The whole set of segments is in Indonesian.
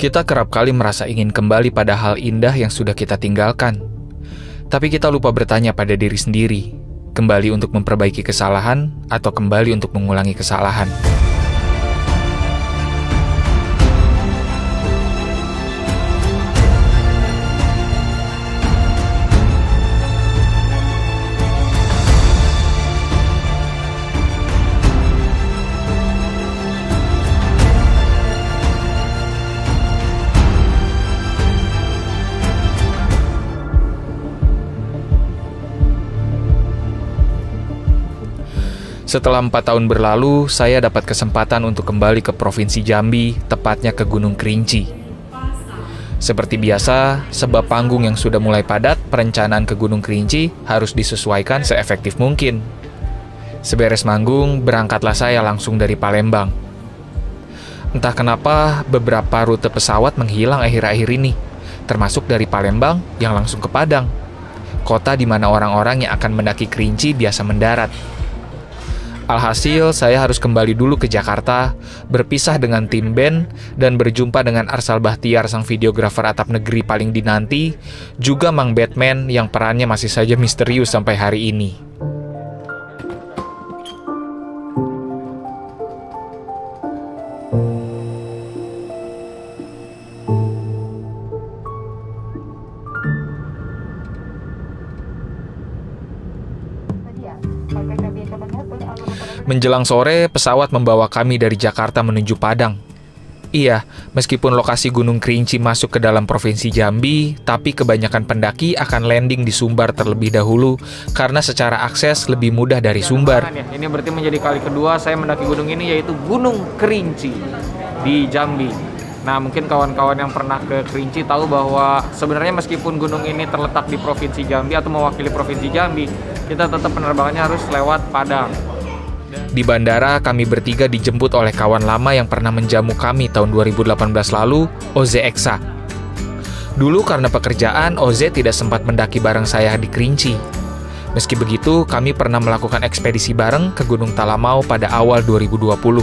Kita kerap kali merasa ingin kembali pada hal indah yang sudah kita tinggalkan. Tapi kita lupa bertanya pada diri sendiri, kembali untuk memperbaiki kesalahan atau kembali untuk mengulangi kesalahan. Setelah 4 tahun berlalu, saya dapat kesempatan untuk kembali ke Provinsi Jambi, tepatnya ke Gunung Kerinci. Seperti biasa, sebab panggung yang sudah mulai padat, perencanaan ke Gunung Kerinci harus disesuaikan seefektif mungkin. Seberes manggung, berangkatlah saya langsung dari Palembang. Entah kenapa, beberapa rute pesawat menghilang akhir-akhir ini, termasuk dari Palembang yang langsung ke Padang, kota di mana orang-orang yang akan mendaki Kerinci biasa mendarat. Alhasil, saya harus kembali dulu ke Jakarta, berpisah dengan tim band, dan berjumpa dengan Arsal Bahtiar, sang videografer atap negeri paling dinanti, juga Mang Batman yang perannya masih saja misterius sampai hari ini. Menjelang sore, pesawat membawa kami dari Jakarta menuju Padang. Iya, meskipun lokasi Gunung Kerinci masuk ke dalam Provinsi Jambi, tapi kebanyakan pendaki akan landing di Sumbar terlebih dahulu karena secara akses lebih mudah dari Sumbar. Ini berarti menjadi kali kedua saya mendaki gunung ini, yaitu Gunung Kerinci di Jambi. Nah, mungkin kawan-kawan yang pernah ke Kerinci tahu bahwa sebenarnya meskipun gunung ini terletak di Provinsi Jambi atau mewakili Provinsi Jambi, kita tetap penerbangannya harus lewat Padang. Di bandara, kami bertiga dijemput oleh kawan lama yang pernah menjamu kami tahun 2018 lalu, Oze Eksa. Dulu karena pekerjaan, Oze tidak sempat mendaki bareng saya di Kerinci. Meski begitu, kami pernah melakukan ekspedisi bareng ke Gunung Talamau pada awal 2020.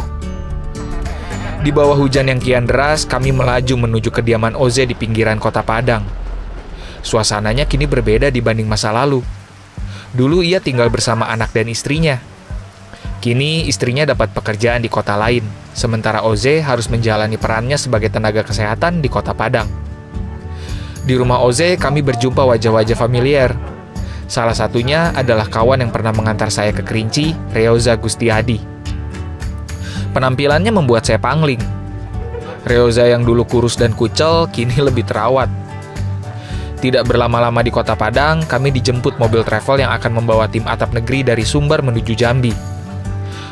Di bawah hujan yang kian deras, kami melaju menuju kediaman Oze di pinggiran kota Padang. Suasananya kini berbeda dibanding masa lalu. Dulu ia tinggal bersama anak dan istrinya. Kini istrinya dapat pekerjaan di kota lain, sementara Oze harus menjalani perannya sebagai tenaga kesehatan di kota Padang. Di rumah Oze, kami berjumpa wajah-wajah familiar. Salah satunya adalah kawan yang pernah mengantar saya ke Kerinci, Reoza Gustiadi. Penampilannya membuat saya pangling. Reoza yang dulu kurus dan kucel, kini lebih terawat. Tidak berlama-lama di kota Padang, kami dijemput mobil travel yang akan membawa tim atap negeri dari Sumbar menuju Jambi.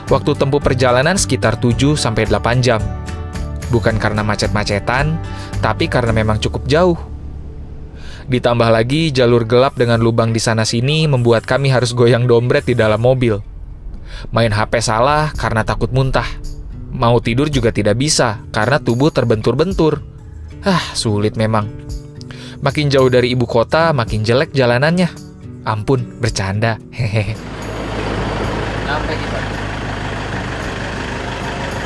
Waktu tempuh perjalanan sekitar 7-8 jam. Bukan karena macet-macetan, tapi karena memang cukup jauh. Ditambah lagi, jalur gelap dengan lubang di sana-sini membuat kami harus goyang dompet di dalam mobil. Main HP salah karena takut muntah. Mau tidur juga tidak bisa, karena tubuh terbentur-bentur. Sulit memang. Makin jauh dari ibu kota, makin jelek jalanannya. Ampun, bercanda. Hehehe. Sampai kita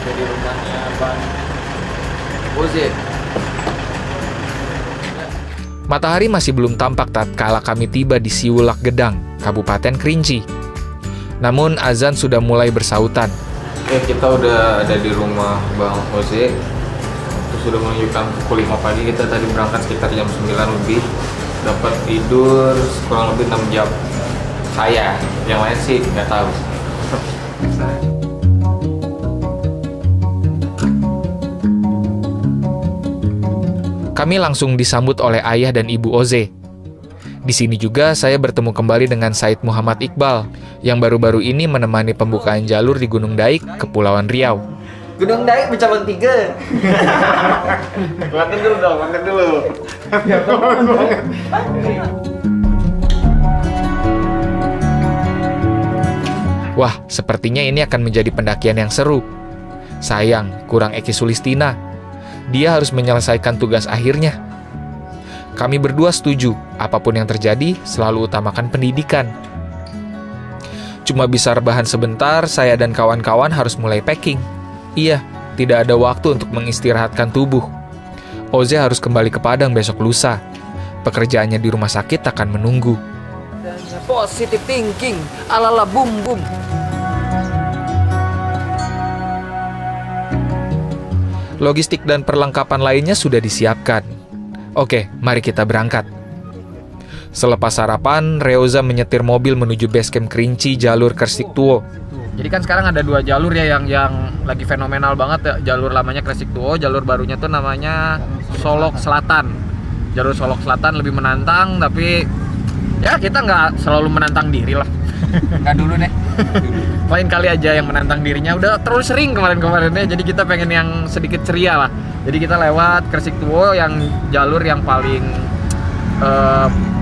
jadi rumahnya Bang Oze. Matahari masih belum tampak tatkala kami tiba di Siulak Gedang, Kabupaten Kerinci. Namun azan sudah mulai bersautan. Kita udah ada di rumah Bang Oze. Sudah menunjukkan pukul 5 pagi, kita tadi berangkat sekitar jam 9 lebih. Dapat tidur kurang lebih 6 jam. Saya, yang lain sih nggak tahu. Kami langsung disambut oleh ayah dan ibu Oze. Di sini juga saya bertemu kembali dengan Said Muhammad Iqbal, yang baru-baru ini menemani pembukaan jalur di Gunung Daik, Kepulauan Riau. Gunung Daik bercabang 3. Makan dulu dong, makan dulu. Wah, sepertinya ini akan menjadi pendakian yang seru. Sayang, kurang Eki Sulistina. Dia harus menyelesaikan tugas akhirnya. Kami berdua setuju, apapun yang terjadi, selalu utamakan pendidikan. Cuma bisa rebahan sebentar, saya dan kawan-kawan harus mulai packing. Iya, tidak ada waktu untuk mengistirahatkan tubuh. Oze harus kembali ke Padang besok lusa. Pekerjaannya di rumah sakit akan menunggu. Positive thinking, ala-ala bum bum. Logistik dan perlengkapan lainnya sudah disiapkan. Oke, mari kita berangkat. Selepas sarapan, Reuza menyetir mobil menuju basecamp Kerinci jalur Kresik Tuo. Jadi kan sekarang ada 2 jalur ya yang lagi fenomenal banget ya. Jalur lamanya Kresik Tuo, jalur barunya tuh namanya Solok Selatan. Jalur Solok Selatan lebih menantang, tapi ya kita nggak selalu menantang diri lah. Nggak dulu deh. Lain kali aja yang menantang dirinya. Udah terlalu sering kemarin-kemarinnya, jadi kita pengen yang sedikit ceria lah. Jadi kita lewat Kresik Tuo yang jalur yang paling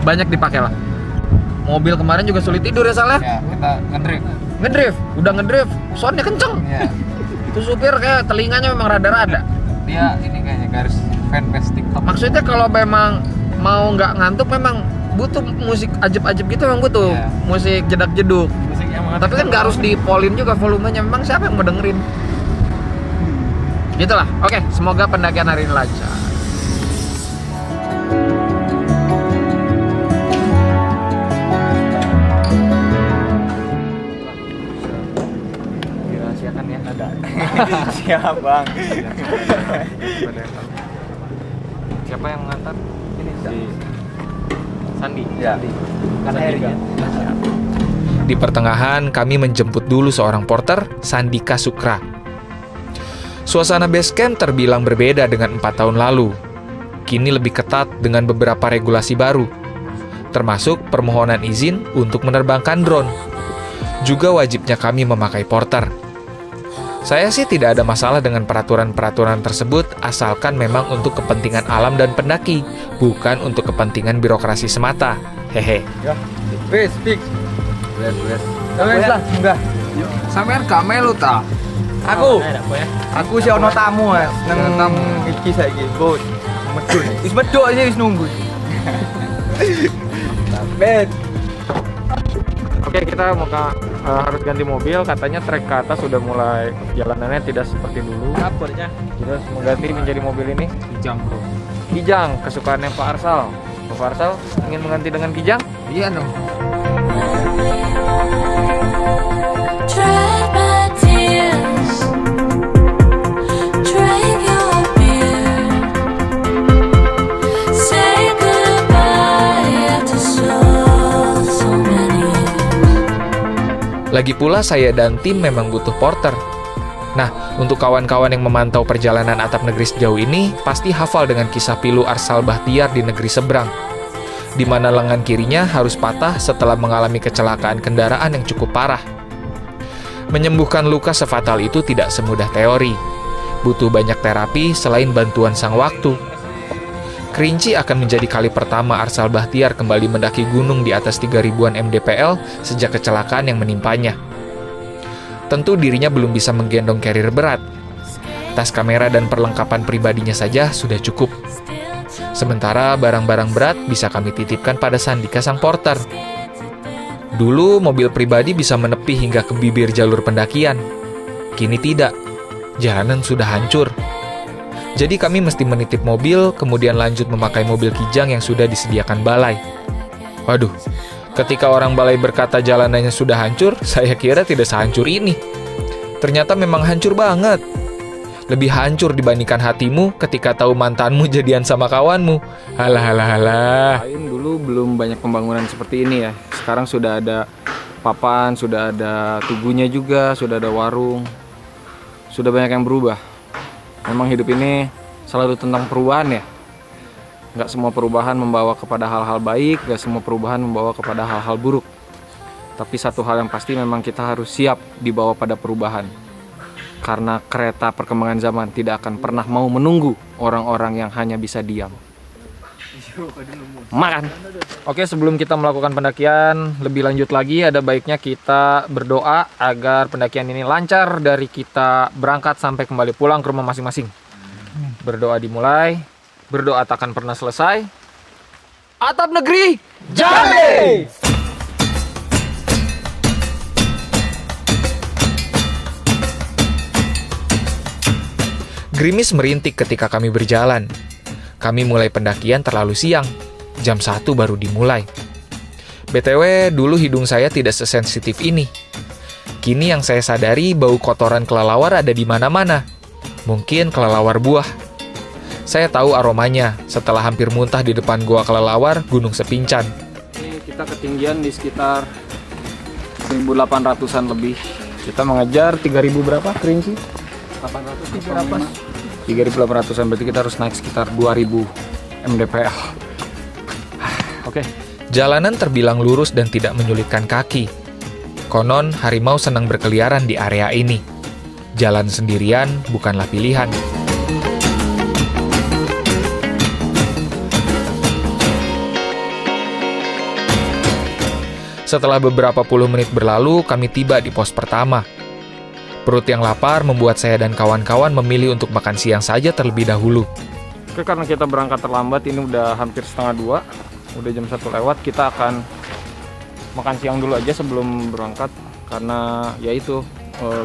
banyak dipakai lah. Mobil kemarin juga sulit tidur ya Saleh? Ya, kita ngedrift. Udah ngedrift, soundnya kenceng. Ya. Itu supir kayak telinganya memang rada-rada. Dia ini kayaknya garis fanbase TikTok. Maksudnya kalau memang mau nggak ngantuk memang butuh musik ajeb-ajeb gitu, memang butuh Iya. musik jedak-jeduk. Musik yang Tapi kan nggak harus dipolin juga volumenya. Memang siapa yang mau dengerin? Gitulah. Oke, semoga pendakian hari ini lancar. Dirahasiakan ya, ada. Siap, Bang. Siapa yang ngantar? Ini si Sandi. Ya. Kan Heri. Di pertengahan, kami menjemput dulu seorang porter, Sandika Sukra. Suasana basecamp terbilang berbeda dengan 4 tahun lalu. Kini lebih ketat dengan beberapa regulasi baru, termasuk permohonan izin untuk menerbangkan drone. Juga wajibnya kami memakai porter. Saya sih tidak ada masalah dengan peraturan-peraturan tersebut, asalkan memang untuk kepentingan alam dan pendaki, bukan untuk kepentingan birokrasi semata. Hehe. Ya. Wes, fix. Wes. Wes lah, enggak. sampean gak melu ta? Aku sih ono tamu ya, nang iki saiki. Bos. Medun. Wis medok sih wis nunggu. Bet. Oke, kita mau harus ganti mobil. Katanya trek ke atas sudah mulai jalanannya tidak seperti dulu. Kabarnya Kita harus mengganti menjadi mobil ini Kijang, Bro. Kijang, kesukaannya Pak Arsal. Pak Arsal ingin mengganti dengan Kijang? Iya dong. Dry my tears, drink your beer, say goodbye after so many years. Lagi pula saya dan tim memang butuh porter. Nah, untuk kawan-kawan yang memantau perjalanan atap negeri sejauh ini, pasti hafal dengan kisah pilu Arsal Bahtiar di negeri seberang, di mana lengan kirinya harus patah setelah mengalami kecelakaan kendaraan yang cukup parah. Menyembuhkan luka sefatal itu tidak semudah teori. Butuh banyak terapi selain bantuan sang waktu. Kerinci akan menjadi kali pertama Arsal Bahtiar kembali mendaki gunung di atas 3000-an mdpl sejak kecelakaan yang menimpanya. Tentu dirinya belum bisa menggendong carrier berat. Tas kamera dan perlengkapan pribadinya saja sudah cukup. Sementara barang-barang berat bisa kami titipkan pada Sandika sang porter. Dulu mobil pribadi bisa menepi hingga ke bibir jalur pendakian. Kini tidak. Jalanan sudah hancur. Jadi kami mesti menitip mobil, kemudian lanjut memakai mobil Kijang yang sudah disediakan balai. Waduh, ketika orang balai berkata jalanannya sudah hancur, saya kira tidak sehancur ini. Ternyata memang hancur banget. Lebih hancur dibandingkan hatimu ketika tahu mantanmu jadian sama kawanmu. Halah. Lain dulu belum banyak pembangunan seperti ini ya. Sekarang sudah ada papan, sudah ada tugunya juga, sudah ada warung. Sudah banyak yang berubah. Memang hidup ini selalu tentang perubahan ya. Nggak semua perubahan membawa kepada hal-hal baik, nggak semua perubahan membawa kepada hal-hal buruk. Tapi satu hal yang pasti memang kita harus siap dibawa pada perubahan. Karena kereta perkembangan zaman tidak akan pernah mau menunggu orang-orang yang hanya bisa diam. Makan. Oke, sebelum kita melakukan pendakian lebih lanjut lagi, ada baiknya kita berdoa agar pendakian ini lancar dari kita berangkat sampai kembali pulang ke rumah masing-masing. Berdoa dimulai, berdoa takkan pernah selesai. Atap negeri Jambi! Gerimis merintik ketika kami berjalan. Kami mulai pendakian terlalu siang, jam 1 baru dimulai. BTW, dulu hidung saya tidak sesensitif ini. Kini yang saya sadari bau kotoran kelelawar ada di mana-mana. Mungkin kelelawar buah. Saya tahu aromanya setelah hampir muntah di depan gua kelelawar Gunung Sepincan. Ini kita ketinggian di sekitar 1800-an lebih. Kita mengejar 3000 berapa kerinci? 3.800-an, berarti kita harus naik sekitar 2000 mdpl. Oke. Jalanan terbilang lurus dan tidak menyulitkan kaki. Konon harimau senang berkeliaran di area ini. Jalan sendirian bukanlah pilihan. Setelah beberapa puluh menit berlalu, kami tiba di pos pertama. Perut yang lapar membuat saya dan kawan-kawan memilih untuk makan siang saja terlebih dahulu. Oke, karena kita berangkat terlambat, ini udah hampir setengah 2, udah jam 1 lewat, kita akan makan siang dulu aja sebelum berangkat. Karena ya itu,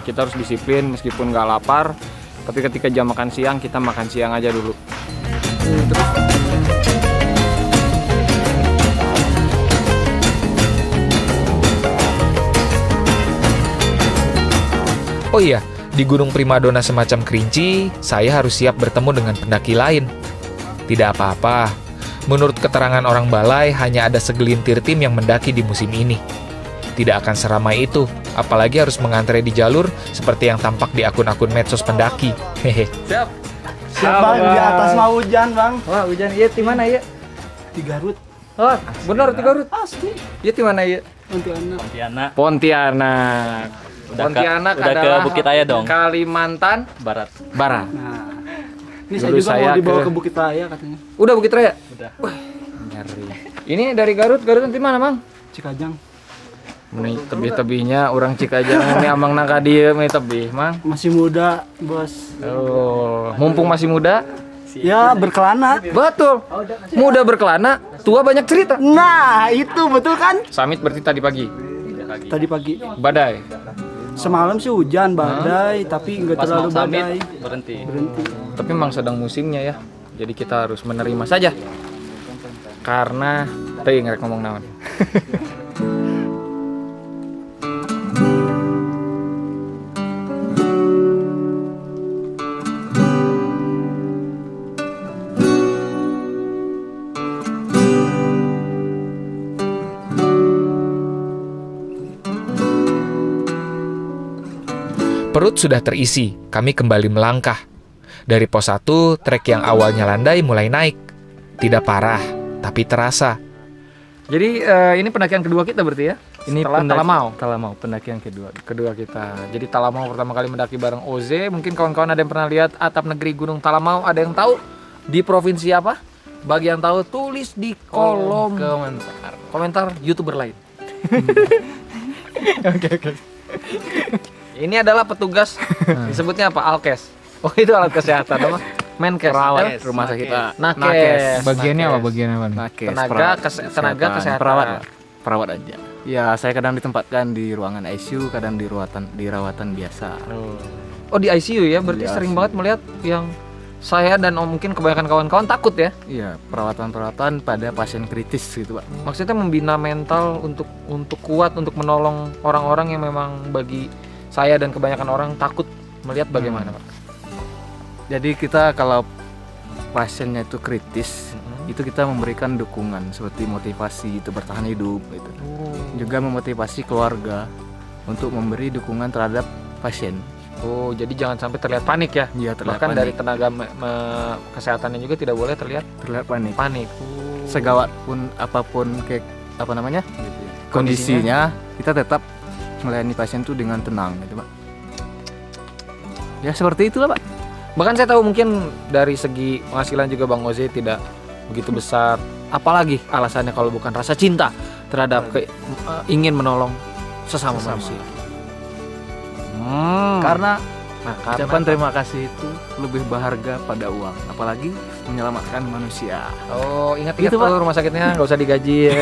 kita harus disiplin meskipun nggak lapar, tapi ketika jam makan siang, kita makan siang aja dulu. Oh iya, di Gunung Primadona semacam Kerinci, saya harus siap bertemu dengan pendaki lain. Tidak apa-apa, menurut keterangan orang balai, hanya ada segelintir tim yang mendaki di musim ini. Tidak akan seramai itu, apalagi harus mengantre di jalur seperti yang tampak di akun-akun medsos pendaki. Hehe. Siap. Siap bang, di atas mau hujan bang. Wah, hujan. Iya, di mana ya? Di Garut. Oh, benar di Garut. Asli. Iya, di mana ya? Pontianak. Pontianak. Pontianak udah adalah ke Bukit Raya dong. Kalimantan Barat. Barat. Nah, ini Dulu saya juga mau dibawa ke- ke Bukit Raya katanya. Udah Bukit Raya? Udah. Ngeri. Ini dari Garut. Garut nanti mana, Mang? Cikajang. Ini tebih-tebihnya orang Cikajang ini amang nangka dia ini tebih, Mang. Masih muda bos. Oh, mumpung masih muda. Ya berkelana. Betul. Muda berkelana, tua banyak cerita. Nah itu betul kan? Samit berarti tadi pagi. Tadi pagi. Badai. Semalam sih hujan badai, tapi nggak Pas terlalu mau summit badai. berhenti. Berhenti. Tapi memang sedang musimnya ya. Jadi kita harus menerima saja. Karena tadi ngerek ngomong naon. Perut sudah terisi, kami kembali melangkah. Dari pos 1, trek yang awalnya landai mulai naik. Tidak parah, tapi terasa. Jadi ini pendakian kedua kita berarti ya? Ini Setelah Talamau. Talamau, pendakian kedua. Kedua kita. Jadi Talamau pertama kali mendaki bareng Oze. Mungkin kawan-kawan ada yang pernah lihat atap negeri Gunung Talamau. Ada yang tahu di provinsi apa? Bagi yang tahu tulis di kolom komentar YouTuber lain. Oke. Ini adalah petugas disebutnya apa? Alkes. Oh itu alat kesehatan apa? Menkes. Perawat rumah sakit. Nakes. Bagiannya apa? Bagiannya apa nih? Nakes. Tenaga kesehatan. Perawat aja. Ya, saya kadang ditempatkan di ruangan ICU, kadang di rawatan biasa. Oh di ICU ya, berarti Di sering ICU. banget melihat yang saya dan mungkin kebanyakan kawan-kawan takut ya. Iya, perawatan pada pasien kritis gitu, Pak. Maksudnya membina mental untuk kuat untuk menolong orang-orang yang memang bagi saya dan kebanyakan orang takut melihat bagaimana, Pak. Jadi kita kalau pasiennya itu kritis, itu kita memberikan dukungan seperti motivasi itu bertahan hidup gitu. Juga memotivasi keluarga untuk memberi dukungan terhadap pasien. Oh, jadi jangan sampai terlihat panik ya. Iya, terlihat Bahkan panik. dari tenaga kesehatannya juga tidak boleh terlihat Terlihat panik. panik. Segawat pun apapun kondisinya, kita tetap melayani pasien itu dengan tenang gitu, Pak. Ya seperti itulah, Pak. Bahkan saya tahu mungkin dari segi penghasilan juga Bang Oze tidak begitu besar. Apalagi alasannya kalau bukan rasa cinta terhadap ingin menolong sesama manusia. Karena Karena ucapan terima kasih itu lebih berharga pada uang, apalagi menyelamatkan manusia. oh ingat Gitu, tuh Pak. rumah sakitnya nggak usah digaji ya.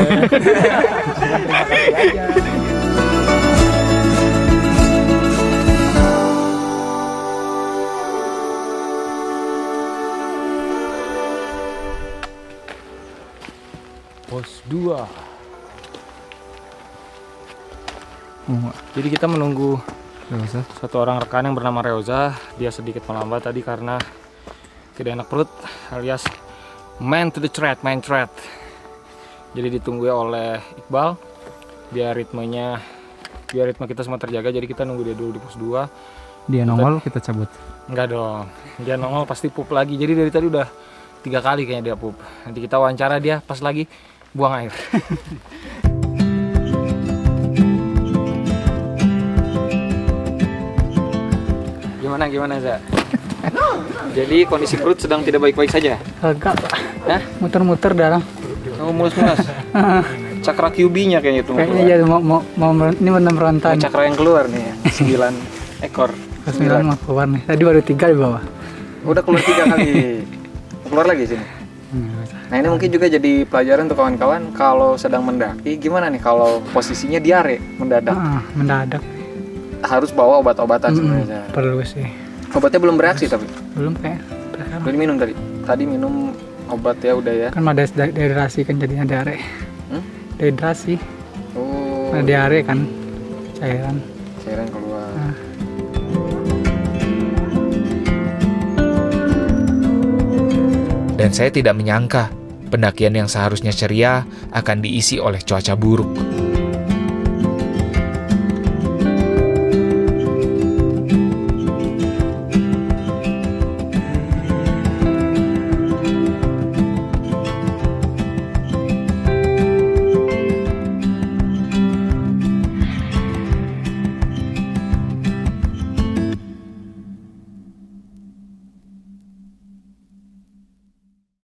pos 2. Jadi kita menunggu satu orang rekan yang bernama Reuza. Dia sedikit melambat tadi karena tidak enak perut, alias main thread. Jadi ditunggu oleh Iqbal. Biar ritme kita semua terjaga, jadi kita nunggu dia dulu di pos 2. Dia nongol, kita cabut. Enggak dong, dia nongol pasti pup lagi. Jadi dari tadi udah 3 kali kayaknya dia pup. Nanti kita wawancara dia pas lagi buang air. Gimana Za? Jadi kondisi perut sedang tidak baik-baik saja? Agak, Pak. Hah? Muter-muter dalam. Oh, mulus-mulus. Cakra QB-nya kayaknya itu. Kayaknya ya mau ini benar meronta nih. Cakra yang keluar nih, 9 ekor. 9 mau keluar nih. Tadi baru 3 di bawah. Udah keluar 3 kali. Keluar lagi sini. Nah, ini mungkin juga jadi pelajaran untuk kawan-kawan kalau sedang mendaki, gimana nih kalau posisinya diare mendadak? Mendadak. Harus bawa obat-obatan sebenarnya. Perlu sih. Obatnya belum bereaksi tapi? Belum kayak. Udah diminum tadi? Tadi minum obat ya udah ya? Kan ada dehidrasi kan jadinya diare. Dehidrasi. Oh. Nah, diare kan cairan. Cairan keluar. Dan saya tidak menyangka pendakian yang seharusnya ceria akan diisi oleh cuaca buruk.